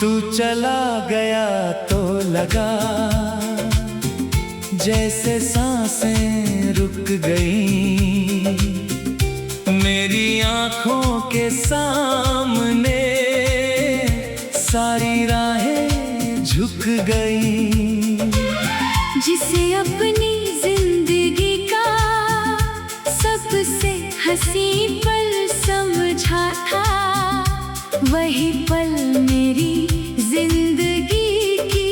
तू चला गया तो लगा जैसे सांसें रुक गई, मेरी आंखों के सामने सारी राहें झुक गई। जिसे अपनी जिंदगी का सबसे हंसी पल समझा था, वही पल मेरी जिंदगी की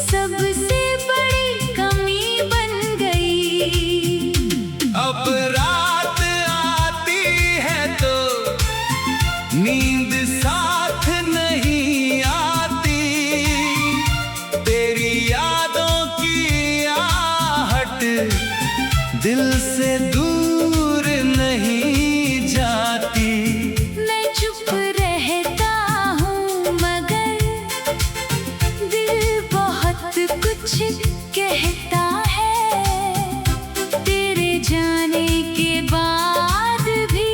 सबसे बड़ी कमी बन गई। अब रात आती है तो नींद साथ नहीं आती, तेरी यादों की आहट दिल से दूर नहीं जाती। मैं चुप रहता हूँ मगर दिल बहुत कुछ कहता है, तेरे जाने के बाद भी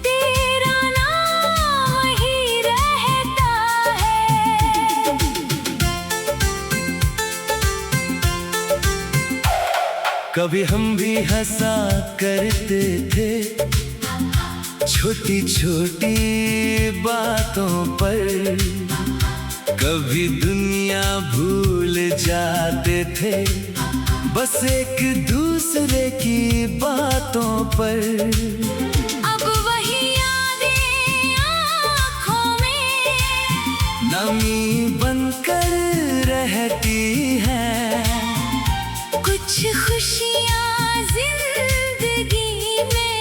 तेरा नाम ही रहता है। कभी हम भी हंसा करते थे छोटी छोटी बातों पर, कभी दुनिया भूल जाते थे बस एक दूसरे की बातों पर। अब वही यादें आँखों में नमी बनकर रहती है, कुछ खुशियाँ जिंदगी में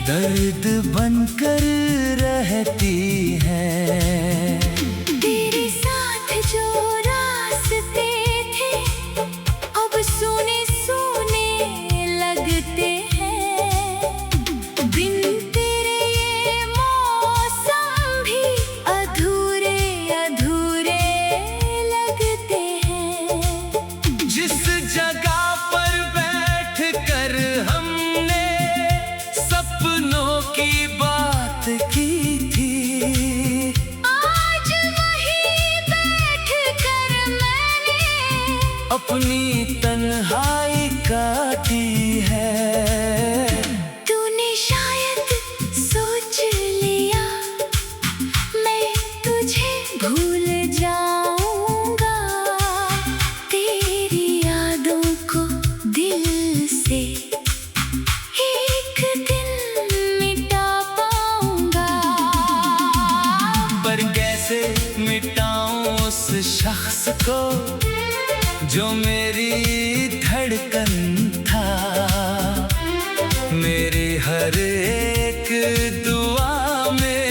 दर्द बनकर रहती है। तेरे साथ जो रास्ते थे अब सुने सुने लगते हैं, बिन तेरे ये मौसम भी अधूरे अधूरे लगते हैं। जिस जगह पर बैठ कर हमने सपनों की बात की थी, आज वहीं बैठ कर मैंने अपनी तन्हाई काटी है। तूने शायद सोच लिया मैं तुझे भूल जाऊंगा, तेरी यादों को दिल से एक दिन मिटा पाऊंगा। पर कैसे मिटाऊं उस शख्स को जो मेरी धड़कन था, मेरे हर एक दुआ में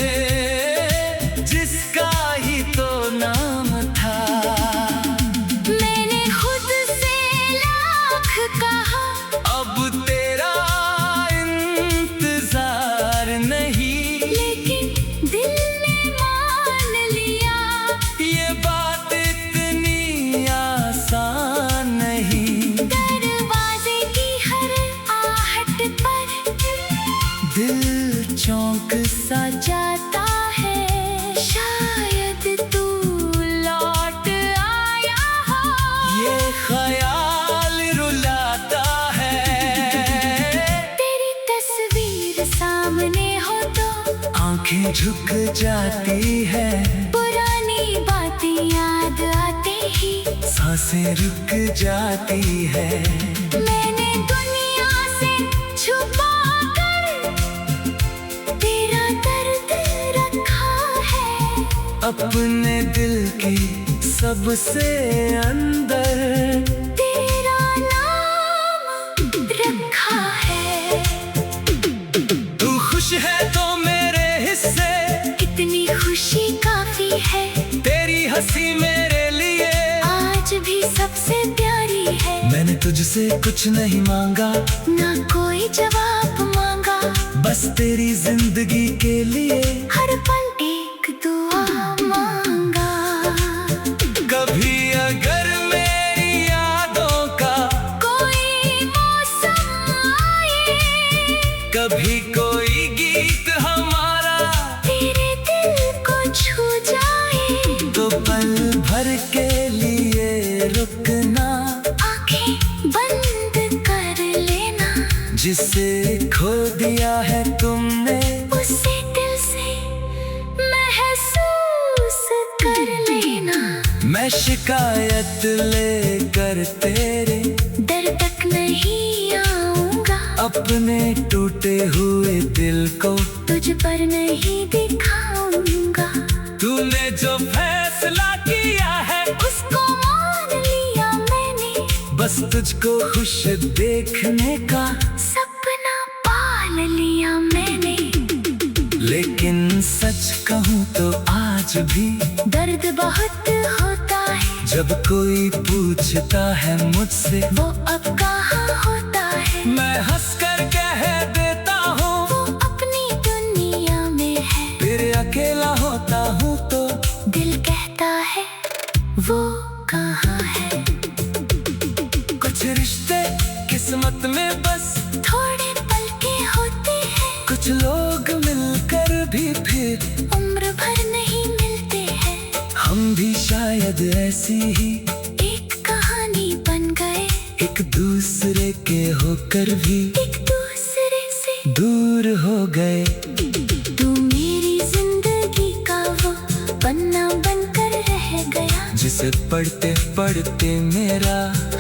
जिसका ही तो नाम था। मैंने खुद से लाख कहा अब तेरा इंतजार नहीं, लेकिन दिल ने मान लिया, ये बात इतनी आसान नहीं। दरवाजे की हर आहट पर दिल चौंक सा जाता है, शायद तू लौट आया हो। ये ख्याल रुलाता है, तेरी तस्वीर सामने हो तो आंखें झुक जाती है, पुरानी बातें याद आते ही सांसें रुक जाती है। मैंने दुनिया से छुपा कर तेरा दर्द रखा है, अपने दिल की सबसे अंदर तेरा नाम रखा है। तू खुश है तो मेरे हिस्से इतनी खुशी काफी है, तेरी हंसी मेरे लिए आज भी सबसे प्यारी है। मैंने तुझसे कुछ नहीं मांगा, ना कोई जवाब मांगा, बस तेरी जिंदगी के लिए हर पल एक दुआ मांगा। कभी अगर मेरी यादों का कोई मौसम आए, कभी कोई गीत हमारा तेरे दिल को छू जाए, मैं शिकायत लेकर तेरे दर तक नहीं आऊंगा, अपने टूटे हुए दिल को तुझ पर नहीं दिखाऊंगा। तूने जो फैसला किया है उसको मान लिया मैंने, बस तुझको खुश देखने का सपना पाल लिया मैंने। लेकिन सच कहूँ तो आज भी दर्द बहुत होता है, जब कोई पूछता है मुझसे वो अब कहाँ होता है। मैं हंसकर कह देता हूँ वो अपनी दुनिया में है, फिर अकेला होता हूँ तो दिल कहता है वो कहाँ है। कुछ रिश्ते किस्मत में बस थोड़े पल के होते हैं, कुछ लोग मिलकर भी फिर उम्र भर नहीं मिलते हैं। हम भी शायद ऐसी ही एक कहानी बन गए, एक दूसरे के होकर भी एक दूसरे से दूर हो गए। तू मेरी जिंदगी का वो पन्ना बनकर रह गया, जिसे पढ़ते पढ़ते मेरा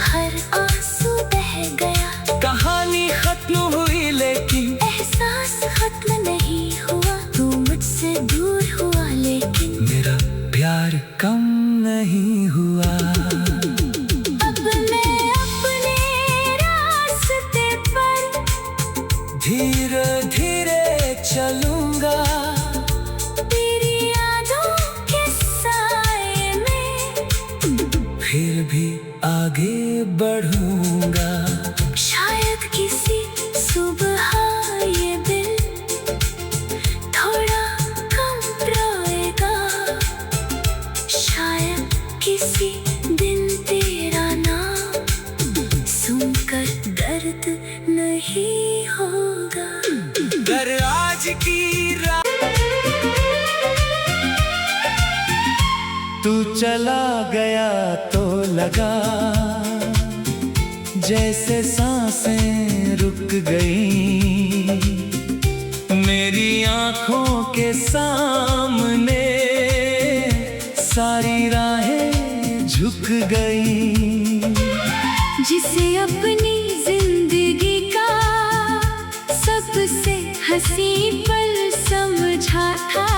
हर आंसू बह गया। कहानी खत्म हुई लेकिन एहसास खत्म नहीं हुआ, तू मुझसे दूर हुआ लेकिन मेरा प्यार कम नहीं हुआ। अब मैं अपने रास्ते पर धीरे धीरे चलूंगा, तेरी यादों के साए में फिर भी आगे बढ़ूंगा। शायद किसी सुबह ये दिल थोड़ा कम रोएगा, शायद किसी दिन तेरा नाम सुनकर दर्द नहीं होगा। अगर आज की रात तू चला गया तो लगा जैसे सांसें रुक गई, मेरी आंखों के सामने सारी राहें झुक गई। जिसे अपनी जिंदगी का सबसे हंसी पल समझा था,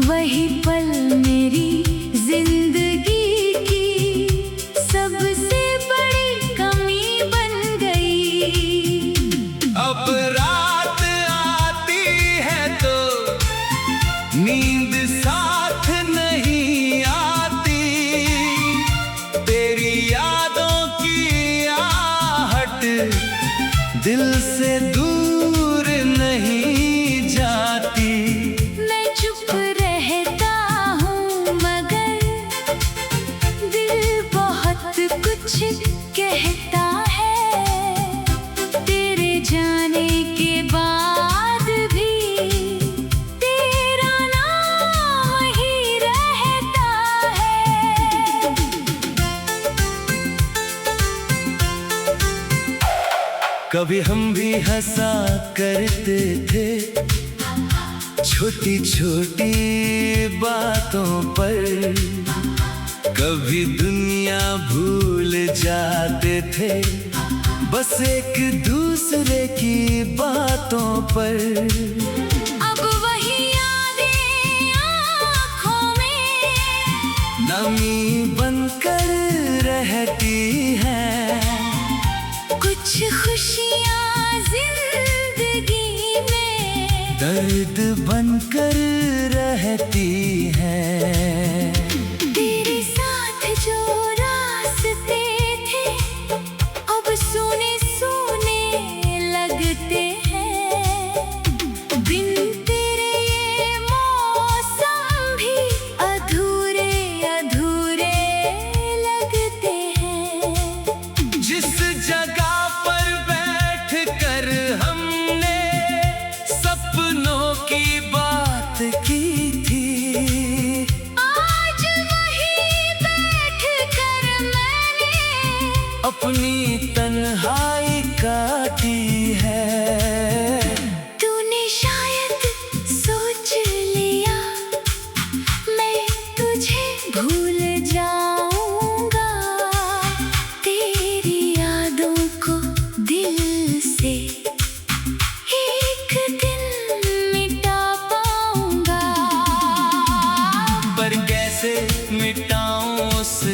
वही पल मेरी जिंदगी की सबसे बड़ी कमी बन गई। अब रात आती है तो नींद साथ नहीं आती, तेरी यादों की आहट दिल से दूर नहीं जाती। मैं चुप रहता हूँ मगर दिल बहुत कुछ कहता है, तेरे जाने के बाद भी तेरा नाम ही रहता है। कभी हम भी हंसा करते थे छोटी छोटी बातों पर, कभी दुनिया भूल जाते थे बस एक दूसरे की बातों पर। अब वही यादें आँखों में नमी बनकर रहती है, कुछ खुशियाँ जिंदगी में दर्द बनकर रहती है। तेरे साथ जो रास्ते थे अब सुने सुने लगते हैं, बिन तेरे ये मौसम भी अधूरे अधूरे लगते हैं। जिस जगह पर बैठ कर हमने सपनों की बात की थी, आज वहीं बैठ कर मैंने अपनी तन्हाई काटी है। तूने शायद सोच लिया मैं तुझे भूल जा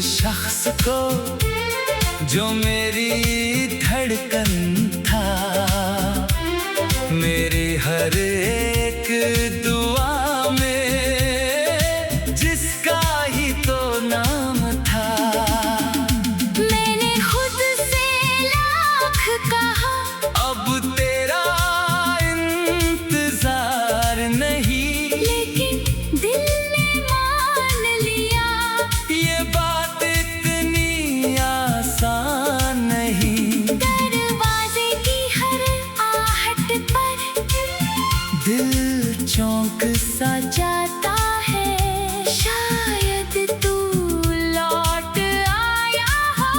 शख्स को जो मेरी धड़कन था। मेरी हर एक दुआ में जिसका ही तो नाम था। मैंने खुद से लाख कहा, अब तेरा इंतजार नहीं, लेकिन दिल ने मान लिया। ये बात इतनी आसान नहीं। दरवाजे की हर आहट पर दिल चौंक सा जाता है, शायद तू लौट आया हो।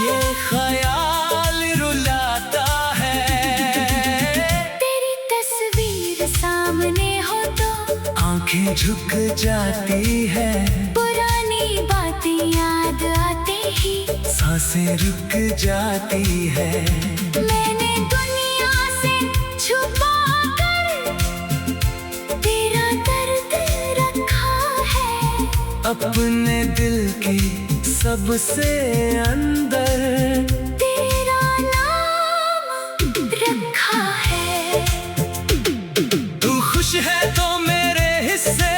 ये ख्याल रुलाता है। तेरी तस्वीर सामने हो तो आंखें झुक जाती है, पुरानी बातें याद आते ही सांसें रुक जाती है। मैंने दुनिया से छुपा कर तेरा दर्द रखा है। अपने दिल की सबसे अंदर तेरा नाम रखा है। तू खुश है तो मेरे हिस्से,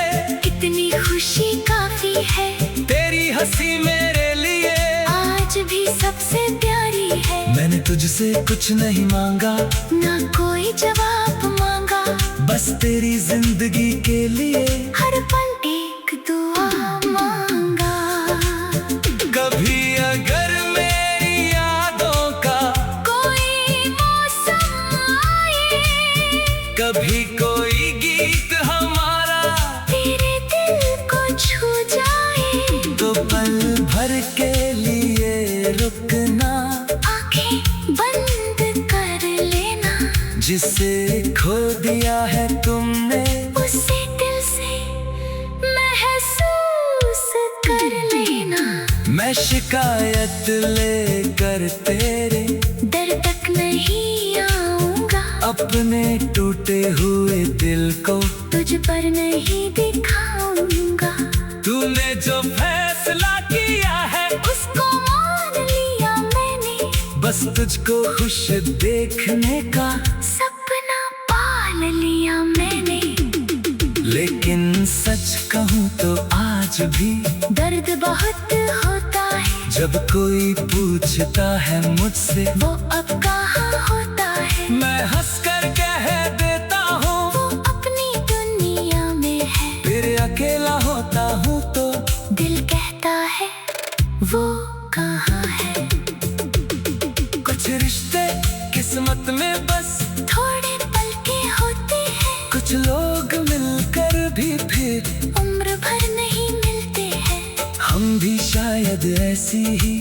इतनी खुशी काफी है, तेरी हंसी मेरे लिए आज भी सबसे प्यारी है। मैंने तुझसे कुछ नहीं मांगा, ना कोई जवाब मांगा, बस तेरी जिंदगी के लिए हर पल एक दुआ मांगा। कभी अगर मेरी यादों का कोई मौसम आए, कभी कोई गीत हमारा तेरे दिल को छू जाए, तो पल भर के लिए रुकना। आंखें बंद कर लेना, जिसे खो दिया है तुमने उसे दिल से महसूस कर लेना। मैं शिकायत लेकर तेरे दर तक नहीं आऊंगा, अपने टूटे हुए दिल को तुझ पर नहीं दिखाऊंगा। तूने जो फैसला किया है उसको मान लिया मैंने, बस तुझको खुश देखने का। सपना पाल लिया मैंने। लेकिन सच कहूँ तो आज भी दर्द बहुत होता है, जब कोई पूछता है मुझसे वो अब कहाँ होता है। मैं हंसकर कह देता हूँ वो अपनी दुनिया में है, फिर अकेला होता हूँ तो दिल कहता है वो कहाँ है। कुछ रिश्ते किस्मत में बस थोड़े पल के होते हैं, कुछ लोग मिलकर भी फिर उम्र भर नहीं मिलते हैं। हम भी शायद ऐसी ही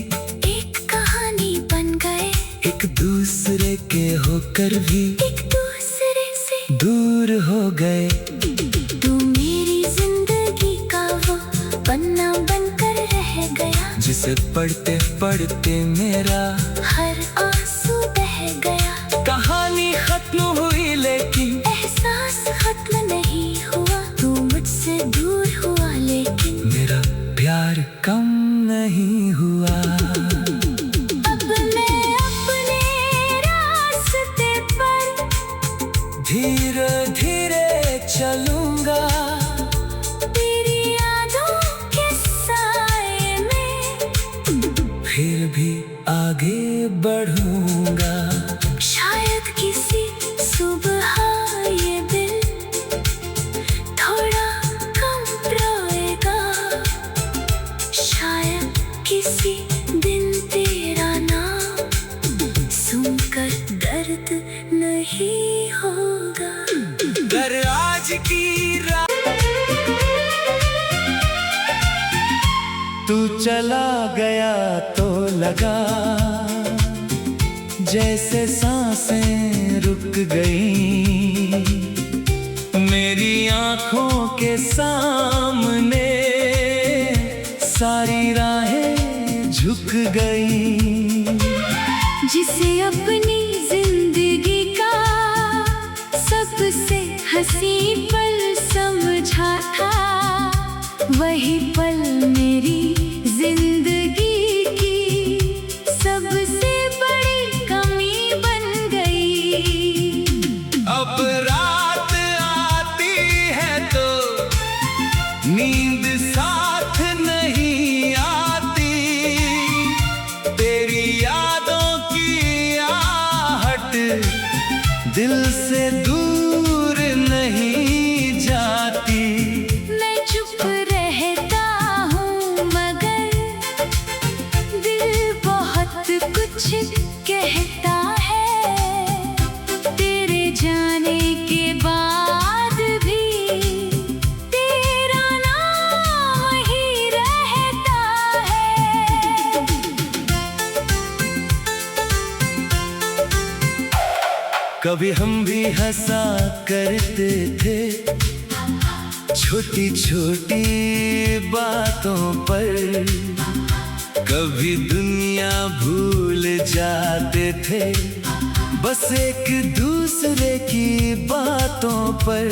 एक कहानी बन गए, एक दूसरे के होकर भी एक दूसरे से दूर हो गए। तू मेरी जिंदगी का वो पन्ना बनकर रह गया, जिसे पढ़ते पढ़ते मेरा हर आंसू बह गया। कहानी खत्म हुई लेकिन एहसास खत्म नहीं हुआ, तू मुझसे दूर हुआ लेकिन मेरा प्यार कम नहीं हुआ। अब मैं अपने रास्ते पर धीरे धीरे चलूंगा, तेरी यादों के साए में फिर भी आगे बढ़ूंगा। शायद किसी सुबह ये दिल थोड़ा कम रोएगा, शायद किसी दिन तेरा नाम सुनकर दर्द नहीं होगा। अगर आज की रात तू चला गया तो लगा जैसे सांसें रुक गई। मेरी आंखों के सामने सारी राहें झुक गई। जिसे अपनी जिंदगी का सबसे हंसी पल समझा था, वही पल मेरी जिंदगी नींद साथ नहीं आती, तेरी यादों की आहट दिल से दूर नहीं जाती। मैं चुप रहता हूँ मगर दिल बहुत कुछ कहता है। तेरे जाने के बाद भी तेरा नाम ही रहता है। कभी हम भी हंसा करते थे छोटी छोटी बातों पर, कभी दुनिया भूल जाते थे बस एक दूसरे की बातों पर।